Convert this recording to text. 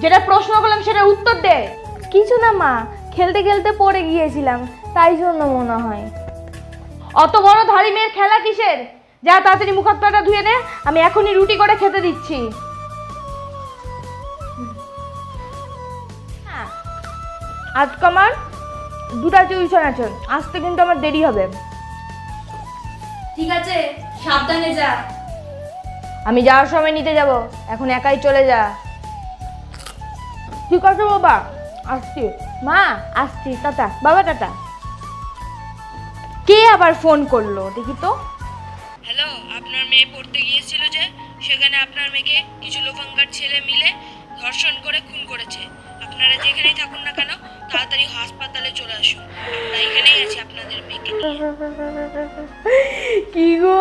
যেটা প্রশ্ন করলাম সেটা উত্তর দে। কিছু না মা, খেলতে খেলতে পড়ে গিয়েছিলাম, তাই জন্য মনে হয়। অত বড় ধাড়ি মেয়ের খেলা কিসের? যা তাড়াতাড়ি মুখ হাত পাটা ধুয়ে নে, আমি এখনই রুটি করে খেতে দিচ্ছি। আজকে আমার 2টা টিউশন আছে, আসতে কিন্তু আমার দেরি হবে। ঠিক আছে, সাবধানে যা। আমি যাওয়ার সময় নিতে যাব, এখন একাই চলে যা। ঠিক আছে বাবা, আসছি। মা আসছি, টাটা। বাবা টাটা। কে আবার ফোন করলো দেখি তো। হ্যালো, আপনার মেয়ে পড়তে গিয়েছিল যে, সেখানে আপনার মেয়েকে কিছু লোফাঙ্গার ছেলে মিলে ধর্ষণ করে খুন করেছে। আপনারা যেখানেই থাকুন না কেন, তাড়াতাড়ি হাসপাতালে চলে আসুন। আমরা এখানেই আছি আপনাদের মেয়েকে নিয়ে। কি গো।